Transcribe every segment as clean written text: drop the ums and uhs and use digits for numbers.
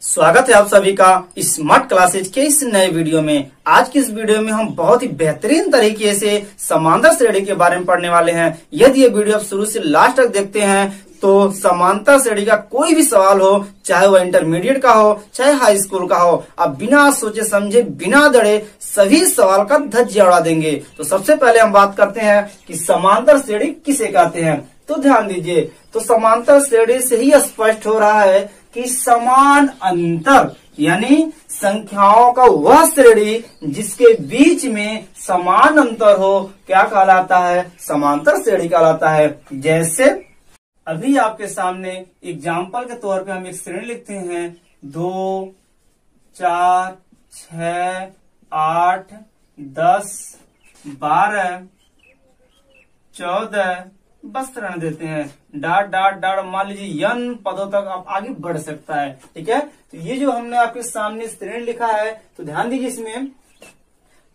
स्वागत है आप सभी का स्मार्ट क्लासेज के इस नए वीडियो में। आज की इस वीडियो में हम बहुत ही बेहतरीन तरीके से समांतर श्रेणी के बारे में पढ़ने वाले हैं। यदि ये वीडियो आप शुरू से लास्ट तक देखते हैं तो समांतर श्रेणी का कोई भी सवाल हो, चाहे वो इंटरमीडिएट का हो चाहे हाई स्कूल का हो, आप बिना सोचे समझे बिना डरे सभी सवाल का धज्जियां उड़ा देंगे। तो सबसे पहले हम बात करते हैं कि समांतर श्रेणी किसे कहते हैं। तो ध्यान दीजिए, तो समांतर श्रेणी से ही स्पष्ट हो रहा है कि समान अंतर यानी संख्याओं का वह श्रेणी जिसके बीच में समान अंतर हो क्या कहलाता है? समांतर श्रेणी कहलाता है। जैसे अभी आपके सामने एग्जाम्पल के तौर पे हम एक श्रेणी लिखते हैं 2, 4, 6, 8, 10, 12, 14 बस रहने देते हैं। डाट डाट डाट मान लीजिए n पदों तक आप आगे बढ़ सकता है। ठीक है, तो ये जो हमने आपके सामने श्रेणी लिखा है, तो ध्यान दीजिए इसमें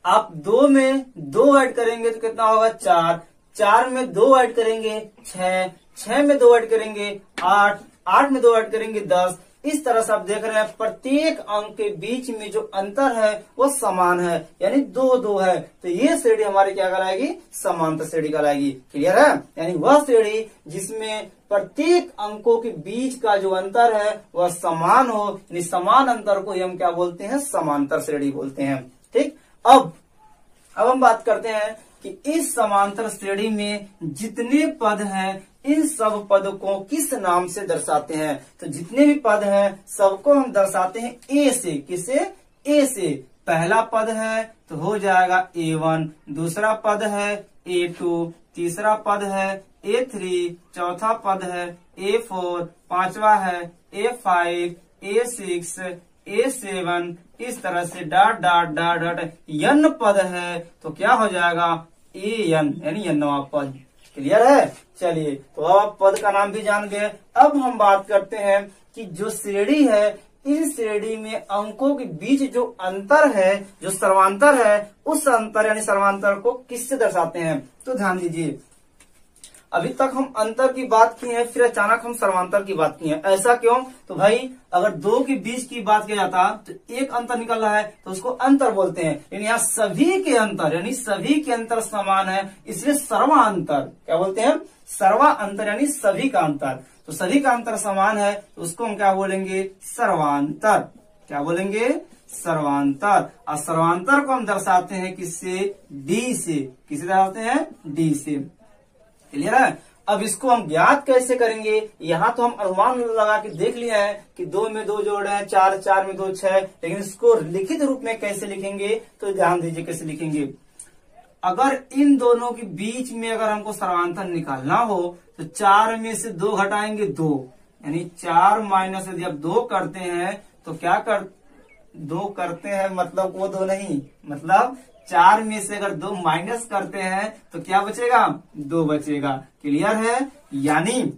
आप 2 में 2 ऐड करेंगे तो कितना होगा 4, 4 में 2 ऐड करेंगे 6, 6 में 2 ऐड करेंगे 8, 8 में 2 ऐड करेंगे 10। इस तरह से आप देख रहे हैं प्रत्येक अंक के बीच में जो अंतर है वो समान है, यानी 2-2 है। तो ये श्रेणी हमारी क्या कहलाएगी? समांतर श्रेणी कहलाएगी। क्लियर है? यानी वह श्रेणी जिसमें प्रत्येक अंकों के बीच का जो अंतर है वह समान हो, यानी समान अंतर को हम क्या बोलते हैं? समांतर श्रेणी बोलते हैं। ठीक, अब हम बात करते हैं कि इस समांतर श्रेणी में जितने पद हैं इन सब पद को किस नाम से दर्शाते हैं? तो जितने भी पद हैं सबको हम दर्शाते हैं ए से। किसे? ए से। पहला पद है तो हो जाएगा A1, दूसरा पद है A2, तीसरा पद है A3, चौथा पद है A4, पांचवा है A5, A6, A7, इस तरह से dot dot dot dot n पद है तो क्या हो जाएगा? AN यानी nवां पद। क्लियर है? चलिए, तो अब आप पद का नाम भी जान गए। अब हम बात करते हैं कि जो श्रेणी है इस श्रेणी में अंकों के बीच जो अंतर है, जो सर्वांतर है, उस अंतर यानी सर्वांतर को किससे दर्शाते हैं? तो ध्यान दीजिए, अभी तक हम अंतर की बात की है, फिर अचानक हम सर्वांतर की बात की है। ऐसा क्यों? तो भाई अगर 2 के बीच की बात किया जाता तो एक अंतर निकल रहा है तो उसको अंतर बोलते हैं, लेकिन यहाँ सभी के अंतर यानी सभी के अंतर समान है, इसलिए सर्वांतर क्या बोलते हैं? सर्वा अंतर यानी सभी का अंतर। तो सभी का अंतर समान है तो उसको हम क्या बोलेंगे? सर्वांतर। क्या बोलेंगे? सर्वांतर। और सर्वांतर को हम दर्शाते हैं किससे? डी से। किसे दर्शाते हैं? डी से। क्लियर है? अब इसको हम ज्ञात कैसे करेंगे? यहाँ तो हम अनुमान लगा के देख लिया है कि 2 में 2 जोड़ है 4, 4 में 2 6, लेकिन इसको लिखित रूप में कैसे लिखेंगे? तो ध्यान दीजिए कैसे लिखेंगे। अगर इन दोनों के बीच में अगर हमको सर्वांतर निकालना हो तो 4 में से 2 घटाएंगे 2, यानी 4 माइनस यदि आप 2 करते हैं तो क्या 2 करते हैं मतलब वो 2 नहीं, मतलब 4 में से अगर 2 माइनस करते हैं तो क्या बचेगा? 2 बचेगा। क्लियर है? यानी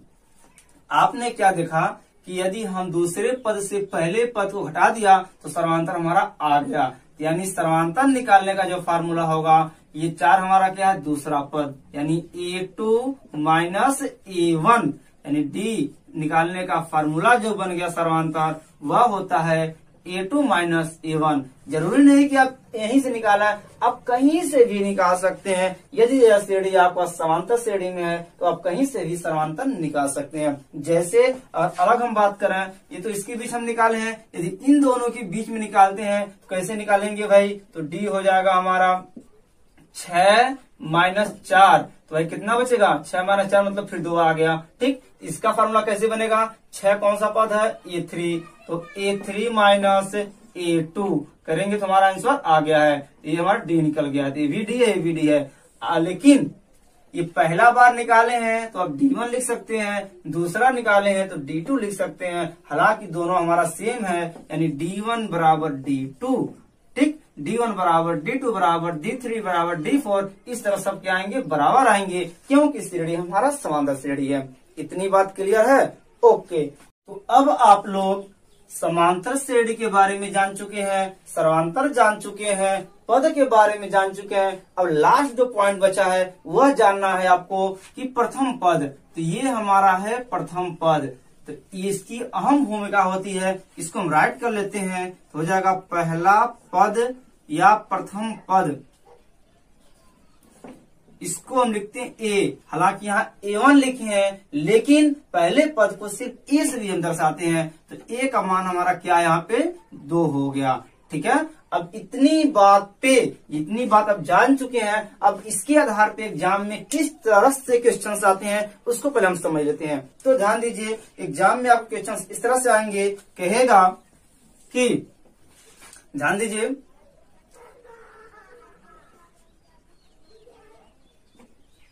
आपने क्या देखा कि यदि हम दूसरे पद से पहले पद को घटा दिया तो सर्वांतर हमारा आ गया। यानी सर्वांतर निकालने का जो फार्मूला होगा, ये 4 हमारा क्या है? दूसरा पद, यानी A2 माइनस A1 यानी D निकालने का फार्मूला जो बन गया सर्वांतर वह होता है A2 माइनस A1। जरूरी नहीं कि आप यहीं से निकाला, आप कहीं से भी निकाल सकते हैं। यदि यह श्रेणी आपका समांतर श्रेणी में है तो आप कहीं से भी सर्वांतर निकाल सकते हैं। जैसे अलग हम बात करें, ये तो इसके बीच हम निकाले हैं, यदि इन दोनों के बीच में निकालते हैं तो कैसे निकालेंगे भाई? तो D हो जाएगा हमारा 6 माइनस 4, तो भाई कितना बचेगा? 6 माइनस 4 मतलब फिर 2 आ गया। ठीक, इसका फार्मूला कैसे बनेगा? 6 कौन सा पद है? A3, तो A3 माइनस A2 करेंगे तो हमारा आंसर आ गया है। ये हमारा D निकल गया है। ये भी D है, ये भी D है। लेकिन ये पहला बार निकाले हैं तो आप D1 लिख सकते हैं, दूसरा निकाले हैं तो D2 लिख सकते हैं। हालांकि दोनों हमारा सेम है, यानी D1 बराबर D2। ठीक, D1 बराबर D2 बराबर D3 बराबर D4, इस तरह सब क्या आएंगे? बराबर आएंगे, क्योंकि श्रेणी हमारा समांतर श्रेणी है। इतनी बात क्लियर है? ओके, तो अब आप लोग समांतर श्रेणी के बारे में जान चुके हैं, सर्वांतर जान चुके हैं, पद के बारे में जान चुके हैं। अब लास्ट जो पॉइंट बचा है वह जानना है आपको कि प्रथम पद। तो ये हमारा है प्रथम पद। तो इसकी अहम भूमिका होती है, इसको हम राइट कर लेते हैं तो हो जाएगा पहला पद या प्रथम पद, इसको हम लिखते हैं ए। हालांकि यहाँ A1 लिखे हैं, लेकिन पहले पद को सिर्फ ए से भी हम दर्शाते हैं, तो ए का मान हमारा क्या यहाँ पे 2 हो गया। ठीक है, अब इतनी बात अब जान चुके हैं। अब इसके आधार पे एग्जाम में किस तरह से क्वेश्चंस आते हैं उसको पहले हम समझ लेते हैं। तो ध्यान दीजिए, एग्जाम में आपको क्वेश्चंस इस तरह से आएंगे, कहेगा कि ध्यान दीजिए,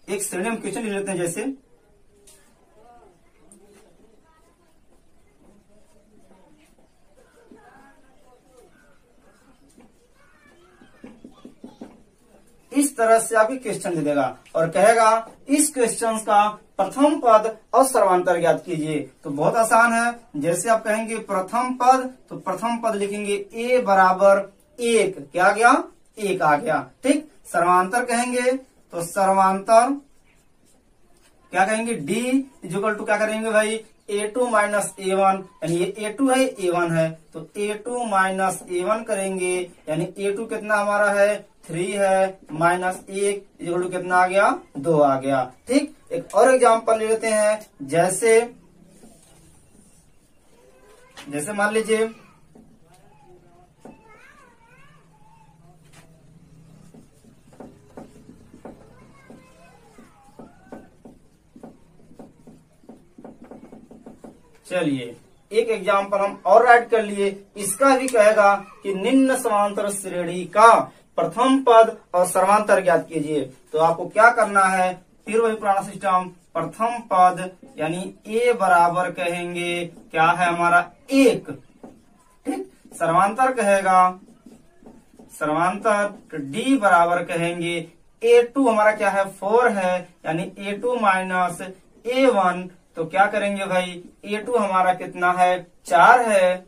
एक श्रेणी हम क्वेश्चन ले लेते हैं, जैसे इस तरह से आपके क्वेश्चन दे देगा और कहेगा इस क्वेश्चन का प्रथम पद और सर्वांतर ज्ञात कीजिए। तो बहुत आसान है, जैसे आप कहेंगे प्रथम पद, तो प्रथम पद लिखेंगे a बराबर 1, क्या आ गया 1 आ गया। ठीक, सर्वांतर कहेंगे तो सर्वांतर क्या कहेंगे d इक्वल टू क्या करेंगे भाई a2 माइनस A1, यानी ये A2 है A1 है, तो A2 माइनस A1 करेंगे, यानी A2 कितना हमारा है 3 है, माइनस 1 इक्वल टू कितना आ गया 2 आ गया। ठीक, एक और एग्जांपल ले लेते हैं, जैसे मान लीजिए चलिए एक एग्जाम्पल हम और राइट कर लिए, इसका भी कहेगा कि निम्न समांतर श्रेणी का प्रथम पद और सर्वांतर ज्ञात कीजिए। तो आपको क्या करना है, फिर वही पुराना सिस्टम, प्रथम पद यानी a बराबर कहेंगे क्या है हमारा 1। ठीक, सर्वांतर कहेगा सर्वांतर, तो d बराबर कहेंगे a2 हमारा क्या है 4 है, यानी a2 माइनस A1, तो क्या करेंगे भाई A2 हमारा कितना है 4 है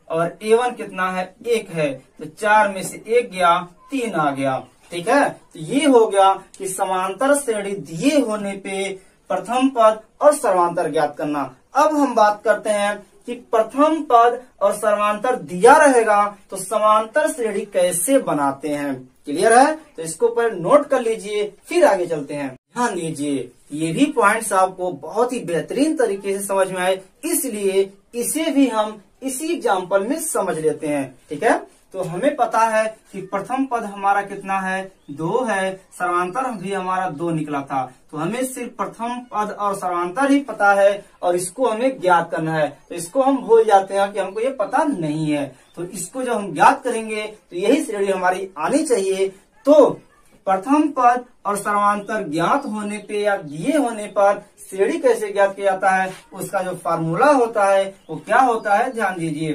और A1 कितना है 1 है, तो 4 में से 1 गया 3 आ गया। ठीक है, तो ये हो गया कि समांतर श्रेणी दिए होने पे प्रथम पद और सर्वांतर ज्ञात करना। अब हम बात करते हैं कि प्रथम पद और सर्वांतर दिया रहेगा तो समांतर श्रेणी कैसे बनाते हैं। क्लियर है, तो इसको पर नोट कर लीजिए, फिर आगे चलते हैं। ध्यान दीजिए, ये भी पॉइंट्स आपको बहुत ही बेहतरीन तरीके से समझ में आए, इसलिए इसे भी हम इसी एग्जाम्पल में समझ लेते हैं। ठीक है, तो हमें पता है कि प्रथम पद हमारा कितना है 2 है, सर्वांतर भी हमारा 2 निकला था, तो हमें सिर्फ प्रथम पद और सर्वांतर ही पता है और इसको हमें ज्ञात करना है। तो इसको हम भूल जाते हैं कि हमको ये पता नहीं है, तो इसको जब हम ज्ञात करेंगे तो यही श्रेणी हमारी आनी चाहिए। तो प्रथम पद और सर्वांतर ज्ञात होने पे या दिए होने पर श्रेणी कैसे ज्ञात किया जाता है, उसका जो फार्मूला होता है वो क्या होता है, ध्यान दीजिए।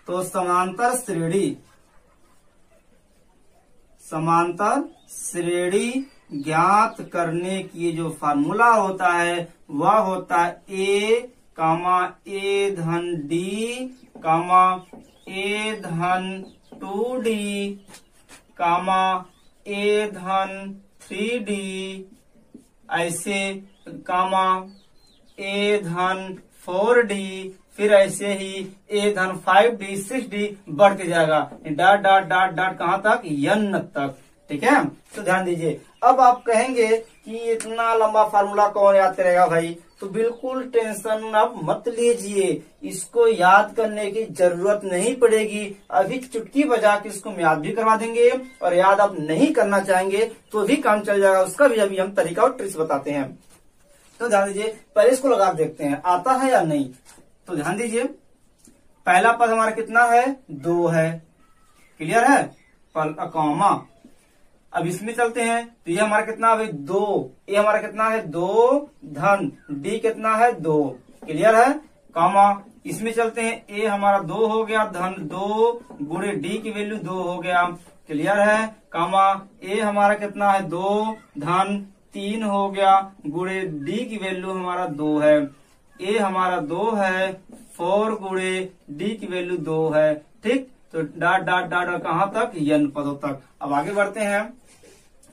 तो समांतर श्रेणी ज्ञात करने की जो फार्मूला होता है वह होता है a, a धन d, a धन 2d, a धन 3d, ऐसे a धन 4d, फिर ऐसे ही a धन 5d 6d बढ़ते जाएगा, डॉट डॉट डॉट डॉट कहाँ तक, n तक। ठीक है, तो ध्यान दीजिए। अब आप कहेंगे कि इतना लंबा फार्मूला कौन याद करेगा भाई, तो बिल्कुल टेंशन आप मत लीजिए, इसको याद करने की जरूरत नहीं पड़ेगी। अभी चुटकी बजा के इसको हम याद भी करवा देंगे, और याद आप नहीं करना चाहेंगे तो भी काम चल जाएगा, उसका भी अभी हम तरीका और ट्रिक्स बताते हैं। तो ध्यान दीजिए, पहले इसको लगा देखते हैं आता है या नहीं। तो ध्यान दीजिए, पहला पद हमारा कितना है 2 है, क्लियर है, कॉमा। अब इसमें चलते हैं, तो ये हमारा कितना है 2, ये हमारा कितना है 2 धन d कितना है 2, क्लियर है, कॉमा। इसमें चलते हैं, a हमारा 2 हो गया धन 2 गुणे d की वैल्यू 2 हो गया, क्लियर है, कॉमा। a हमारा कितना है 2 धन 3 हो गया गुणे d की वैल्यू हमारा 2 है, a हमारा 2 है 4 गुणे d की वैल्यू 2 है। ठीक, तो डॉट डॉट डॉट कहाँ तक, n पदों तक। अब आगे बढ़ते हैं,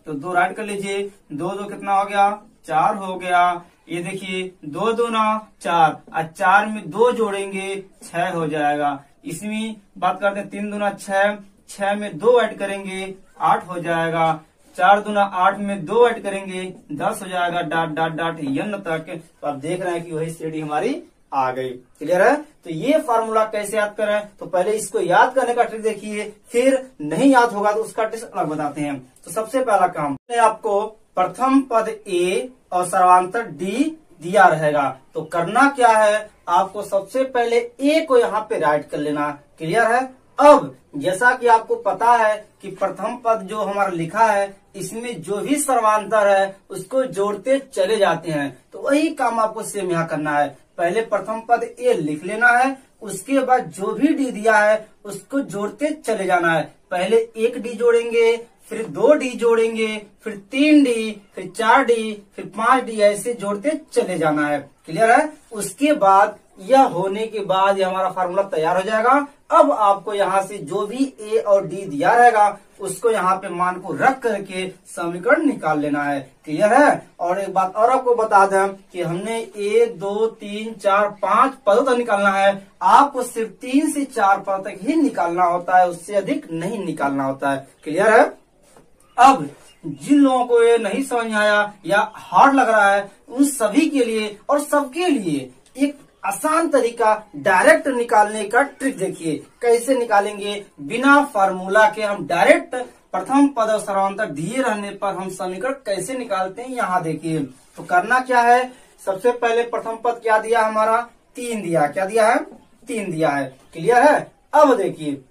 तो 2 राइट कर लीजिए, 2 2 कितना हो गया 4 हो गया, ये देखिए 2 दूना 4 और 4 में 2 जोड़ेंगे 6 हो जाएगा। इसमें बात करते हैं 3 दूना 6, 6 में 2 ऐड करेंगे 8 हो जाएगा। 4 दूना 8 में 2 ऐड करेंगे 10 हो जाएगा। डॉट डॉट डॉट n तक। तो आप देख रहे हैं कि वही श्रेणी हमारी आ गई। क्लियर है। तो ये फार्मूला कैसे याद करें, तो पहले इसको याद करने का ट्रिक देखिए, फिर नहीं याद होगा तो उसका ट्रिक अलग बताते हैं। तो सबसे पहला काम आपको प्रथम पद a और सर्वांतर d दिया रहेगा। तो करना क्या है, आपको सबसे पहले a को यहाँ पे राइट कर लेना। क्लियर है। अब जैसा कि आपको पता है कि प्रथम पद जो हमारा लिखा है इसमें जो भी सर्वांतर है उसको जोड़ते चले जाते हैं। तो वही काम आपको सेम यहाँ करना है। पहले प्रथम पद ए लिख लेना है, उसके बाद जो भी डी दिया है उसको जोड़ते चले जाना है। पहले 1 डी जोड़ेंगे, फिर 2 डी जोड़ेंगे, फिर 3 डी, फिर 4 डी, फिर 5 डी, ऐसे जोड़ते चले जाना है। क्लियर है। उसके बाद यह होने के बाद यह हमारा फार्मूला तैयार हो जाएगा। अब आपको यहाँ से जो भी ए और डी दिया रहेगा उसको यहाँ पे मान को रख करके समीकरण निकाल लेना है। क्लियर है। और एक बात और आपको बता दें कि हमने 1 2 3 4 5 पदों तक निकालना है। आपको सिर्फ 3 से 4 पद तक ही निकालना होता है, उससे अधिक नहीं निकालना होता है। क्लियर है। अब जिन लोगों को ये नहीं समझ आया या हार्ड लग रहा है उन सभी के लिए और सबके लिए एक आसान तरीका डायरेक्ट निकालने का ट्रिक देखिए। कैसे निकालेंगे, बिना फार्मूला के हम डायरेक्ट प्रथम पद और सर्वांतर दिए रहने पर हम समीकरण कैसे निकालते हैं यहाँ देखिए। तो करना क्या है, सबसे पहले प्रथम पद क्या दिया हमारा 3 दिया। क्या दिया है 3 दिया है। क्लियर है। अब देखिए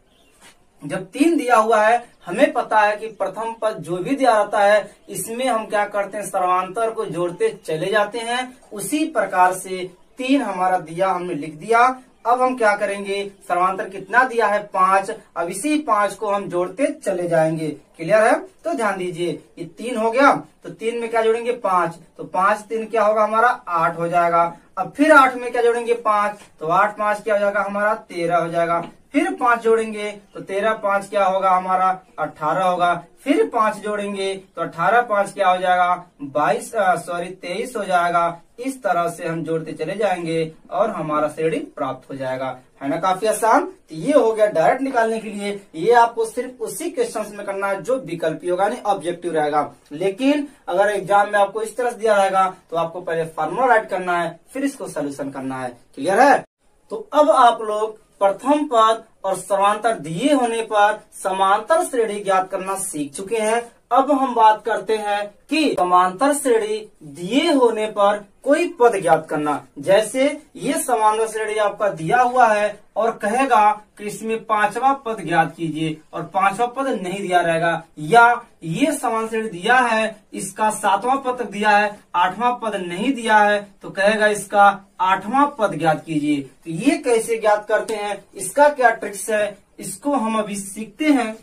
जब 3 दिया हुआ है हमें पता है कि प्रथम पद जो भी दिया रहता है इसमें हम क्या करते हैं सर्वांतर को जोड़ते चले जाते हैं। उसी प्रकार से 3 हमारा दिया हमने लिख दिया। अब हम क्या करेंगे, सर्वांतर कितना दिया है 5। अब इसी 5 को हम जोड़ते चले जाएंगे। क्लियर है। तो ध्यान दीजिए ये 3 हो गया, तो 3 में क्या जोड़ेंगे 5, तो 5 3 क्या होगा हमारा 8 हो जाएगा। अब फिर 8 में क्या जोड़ेंगे 5, तो 8 5 क्या हो जाएगा हमारा 13 हो जाएगा। फिर 5 जोड़ेंगे तो 13 5 क्या होगा हमारा 18 होगा। फिर 5 जोड़ेंगे तो 18 5 क्या हो जाएगा 23 हो जाएगा। इस तरह से हम जोड़ते चले जाएंगे और हमारा श्रेणी प्राप्त हो जाएगा। है ना काफी आसान। तो ये हो गया डायरेक्ट निकालने के लिए। ये आपको सिर्फ उसी क्वेश्चंस में करना है जो विकल्पी होगा, नहीं ऑब्जेक्टिव रहेगा। लेकिन अगर एग्जाम में आपको इस तरह से दिया रहेगा तो आपको पहले फार्मूला राइट करना है, फिर इसको सोल्यूशन करना है। क्लियर है। तो अब आप लोग प्रथम पद और सर्वांतर दिए होने पर समांतर श्रेणी ज्ञात करना सीख चुके हैं। अब हम बात करते हैं कि समांतर श्रेणी दिए होने पर कोई पद ज्ञात करना। जैसे ये समांतर श्रेणी आपका दिया हुआ है और कहेगा कि इसमें 5वां पद ज्ञात कीजिए और 5वां पद नहीं दिया रहेगा, या ये समांतर श्रेणी दिया है इसका 7वां पद दिया है 8वां पद नहीं दिया है तो कहेगा इसका 8वां पद ज्ञात कीजिए। तो ये कैसे ज्ञात करते हैं, इसका क्या ट्रिक्स है, इसको हम अभी सीखते हैं।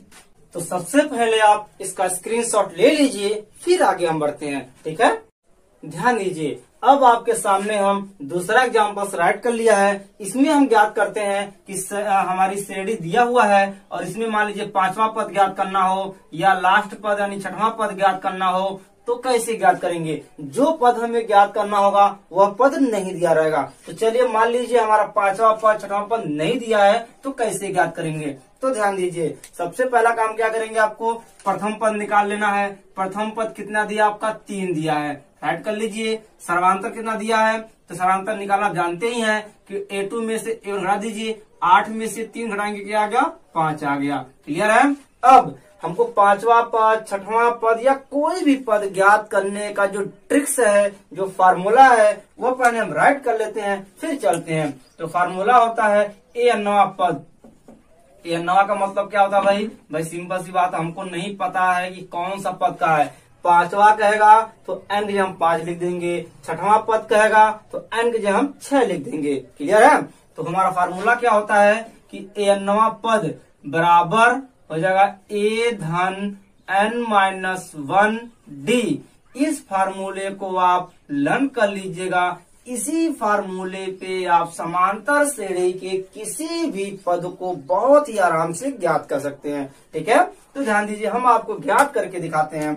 तो सबसे पहले आप इसका स्क्रीनशॉट ले लीजिए, फिर आगे हम बढ़ते हैं। ठीक है। ध्यान दीजिए अब आपके सामने हम दूसरा एग्जाम्पल राइट कर लिया है। इसमें हम ज्ञात करते हैं कि हमारी श्रेणी दिया हुआ है और इसमें मान लीजिए 5वां पद ज्ञात करना हो या लास्ट पद यानी 6वां पद ज्ञात करना हो तो कैसे ज्ञात करेंगे। जो पद हमें ज्ञात करना होगा वह पद नहीं दिया रहेगा। तो चलिए मान लीजिए हमारा 5वां पद 6वां पद नहीं दिया है तो कैसे ज्ञात करेंगे। तो ध्यान दीजिए सबसे पहला काम क्या करेंगे, आपको प्रथम पद निकाल लेना है। प्रथम पद कितना दिया आपका 3 दिया है, राइट कर लीजिए। सर्वांतर कितना दिया है, तो सर्वांतर निकालना जानते ही हैं कि A2 में से A घटा दीजिए, 8 में से 3 घटाएंगे क्या आ गया 5 आ गया। क्लियर है। अब हमको 5वां पद 6वां पद या कोई भी पद ज्ञात करने का जो ट्रिक्स है, जो फार्मूला है वो पहले हम राइट कर लेते हैं फिर चलते हैं। तो फार्मूला होता है A9वां पद। A9वां का मतलब क्या होता है भाई सिंपल सी बात, हमको नहीं पता है कि कौन सा पद का है। 5वां कहेगा तो n की जगह हम 5 लिख देंगे, 6वां पद कहेगा तो n की जगह हम 6 लिख देंगे। क्लियर है। तो हमारा फार्मूला क्या होता है कि A9वां पद बराबर हो जाएगा A धन n-1d। इस फार्मूले को आप लर्न कर लीजिएगा। इसी फार्मूले पे आप समांतर श्रेणी के किसी भी पद को बहुत ही आराम से ज्ञात कर सकते हैं। ठीक है। तो ध्यान दीजिए हम आपको ज्ञात करके दिखाते हैं।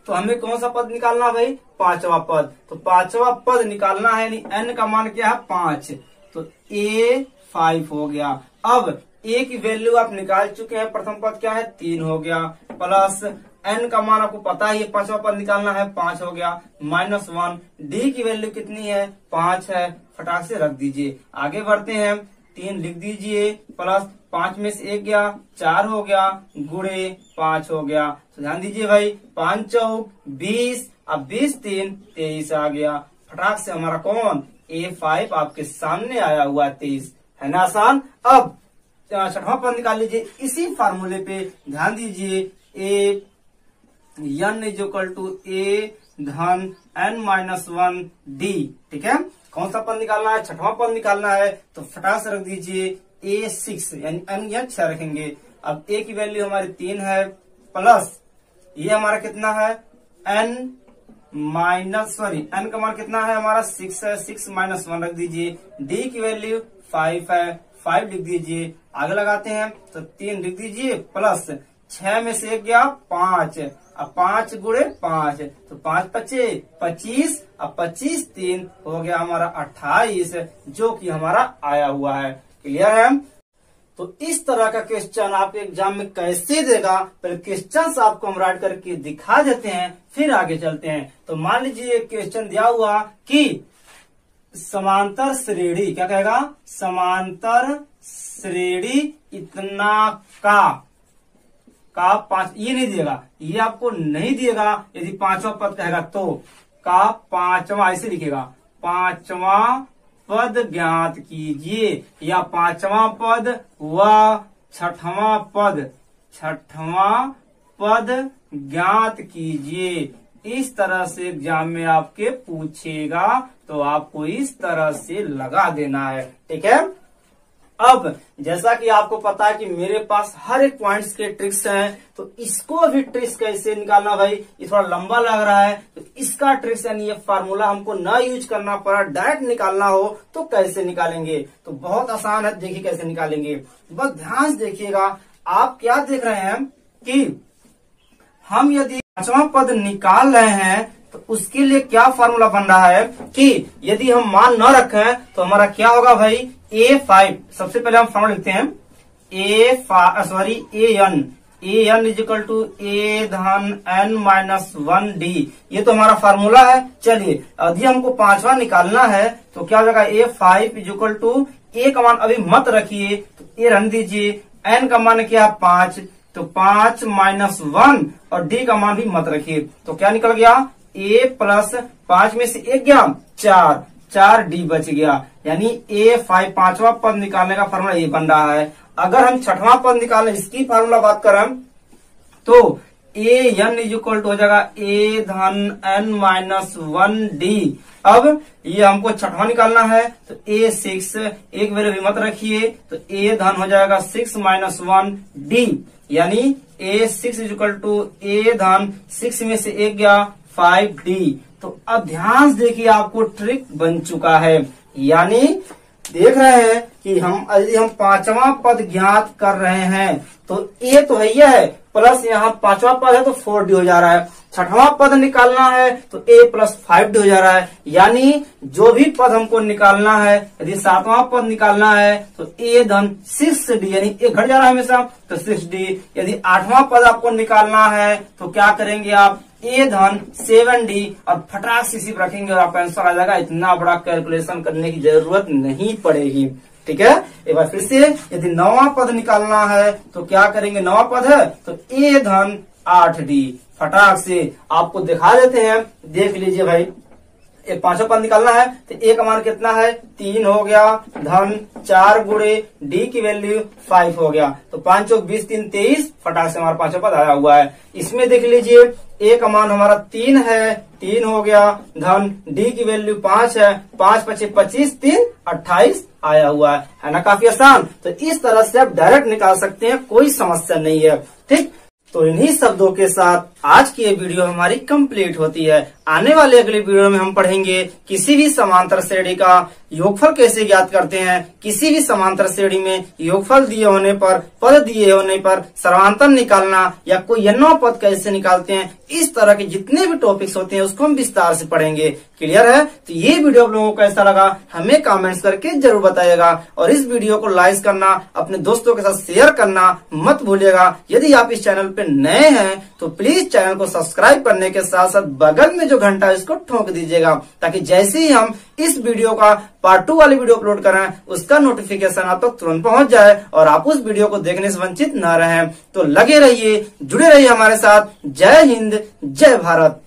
तो हमें कौन सा पद निकालना भाई, पांचवा पद। तो पांचवा पद निकालना है, यानी n का मान क्या है 5, तो a 5 हो गया। अब a की वैल्यू आप निकाल चुके हैं, प्रथम पद क्या है 3 हो गया, प्लस n का मान आपको पता ही है, पांचवा पद निकालना है 5 हो गया, -1। d की वैल्यू कितनी है 5 है, फटाक से रख दीजिए। आगे बढ़ते हैं, 3 लिख दीजिए, प्लस 5 में से 1 गया 4 हो गया, गुणे 5 हो गया। तो ध्यान दीजिए भाई, 5 चौक 20, अब 20 3 23 आ गया। फटाक से हमारा कौन A5 आपके सामने आया हुआ 23, है ना आसान। अब छठवां पद निकाल लीजिए इसी फार्मूले पे, ध्यान दीजिए, n = a धन n-1 d, ठीक है। कौन सा पद निकालना है, छठवां पद निकालना है, तो फटाक से रख दीजिए a6, यानी n या 6 रखेंगे। अब a की वैल्यू हमारी 3 है, प्लस ये हमारा कितना है n का मान कितना है हमारा 6 है, 6 - 1 रख दीजिए। d की वैल्यू 5 है, 5 लिख दीजिए। आगे लगाते हैं, तो 3 लिख दीजिए, प्लस 6 में से 1 गया 5, अब 5 गुणे 5, तो 5 पचे 25, अब 25 3 हो गया हमारा 28, जो कि हमारा आया हुआ है। क्लियर है। तो इस तरह का क्वेश्चन आपके एग्जाम में कैसे देगा, पहले क्वेश्चन आपको हम राइट करके दिखा देते हैं, फिर आगे चलते हैं। तो मान लीजिए क्वेश्चन दिया हुआ कि समांतर श्रेणी, क्या कहेगा, समांतर श्रेणी इतना का 5, ये नहीं दिएगा, ये आपको नहीं दिएगा। यदि पांचवा पद कहेगा तो का पांचवा ऐसे लिखेगा, पांचवा पद ज्ञात कीजिए, या पांचवा पद व छठवां पद ज्ञात कीजिए। इस तरह से एग्जाम में आपके पूछेगा, तो आपको इस तरह से लगा देना है, ठीक है। अब जैसा कि आपको पता है कि मेरे पास हर एक पॉइंट्स के ट्रिक्स हैं, तो इसको भी ट्रिक्स कैसे निकालना भाई, ये थोड़ा लंबा लग रहा है, तो इसका ट्रिक्स यानी ये फार्मूला हमको ना यूज करना पड़ा, डायरेक्ट निकालना हो तो कैसे निकालेंगे। तो बहुत आसान है, देखिए कैसे निकालेंगे, बस ध्यान से देखिएगा। आप क्या देख रहे हैं कि हम यदि पांचवा पद निकाल रहे हैं, तो उसके लिए क्या फार्मूला बन रहा है कि यदि हम मान न रखें तो हमारा क्या होगा भाई, A5। सबसे पहले हम फार्मूला लिखते हैं, an = a धन n-1 d, ये तो हमारा फार्मूला है। चलिए यदि हमको पांचवा निकालना है तो क्या हो जाएगा, A5 = a का मान अभी मत रखिए, तो a रहने दीजिए, n का मान क्या है 5, तो 5 - 1 और d का मान भी मत रखिए, तो क्या निकल गया, a प्लस 5 में से 1 गया 4 d बच गया, यानी A5 पांचवा पद निकालने का फार्मूला ये बन रहा है। अगर हम छठवां पद निकालने इसकी फार्मूला बात करें तो an = हो जाएगा a धन n-1 d। अब ये हमको छठवां निकालना है, तो A6, एक वैल्यू भी मत रखिए, तो a धन हो जाएगा 6 - 1 d, यानी A6 = a धन 6 में से 1 गया 5d। तो अब ध्यान से देखिए, आपको ट्रिक बन चुका है, यानी देख रहे हैं कि यदि हम पांचवा पद ज्ञात कर रहे हैं तो ए तो है, यह है, प्लस यहाँ पांचवा पद है तो 4d हो जा रहा है। छठवां पद निकालना है तो a + 5d हो जा रहा है, यानी जो भी पद हमको निकालना है, यदि सातवां पद निकालना है तो a धन 6d, यानी a घट जा रहा है हमेशा, तो 6d। यदि आठवां पद आपको निकालना है तो क्या करेंगे आप, a धन 7d, और फटाक से सिर्फ रखेंगे और आपका आंसर आ जाएगा। इतना बड़ा कैलकुलेशन करने की जरूरत नहीं पड़ेगी, ठीक है। एक बार फिर से, यदि नौवां पद निकालना है तो क्या करेंगे, नौवां पद है तो a धन 8d, फटाक से आपको दिखा देते हैं, देख लीजिए भाई। एक पांचवा पद निकालना है तो a का मान कितना है 3 हो गया, धन 4 गुणे d की वैल्यू 5 हो गया, तो 5 चौक 20 3 23, फटाक से हमारा पांचवा पद आया हुआ है। इसमें देख लीजिए a का मान हमारा 3 है, 3 हो गया, धन d की वैल्यू 5 है, 5 × 5 = 25 3 28 आया हुआ है ना, काफी आसान। तो इस तरह से आप डायरेक्ट निकाल सकते हैं, कोई समस्या नहीं है, ठीक। तो इन्हीं शब्दों के साथ आज की ये वीडियो हमारी कंप्लीट होती है। आने वाले अगले वीडियो में हम पढ़ेंगे किसी भी समांतर श्रेणी का योगफल कैसे ज्ञात करते हैं, किसी भी समांतर श्रेणी में योगफल दिए होने पर, पद दिए होने पर सर्वांतर निकालना या कोई अन्य पद कैसे निकालते हैं, इस तरह के जितने भी टॉपिक्स होते हैं उसको हम विस्तार से पढ़ेंगे। क्लियर है? तो ये वीडियो आप लोगों को कैसा लगा हमें कमेंट्स करके जरूर बताइएगा और इस वीडियो को लाइक करना, अपने दोस्तों के साथ शेयर करना मत भूलिएगा। यदि आप इस चैनल पे नए हैं तो प्लीज चैनल को सब्सक्राइब करने के साथ साथ बगल में जो घंटा है इसको ठोक दीजिएगा, ताकि जैसे ही हम इस वीडियो का पार्ट 2 वाली वीडियो अपलोड करें उसका नोटिफिकेशन आप तक तुरंत पहुंच जाए और आप उस वीडियो को देखने से वंचित न रहें। तो लगे रहिए, जुड़े रहिए हमारे साथ। जय हिंद, जय भारत।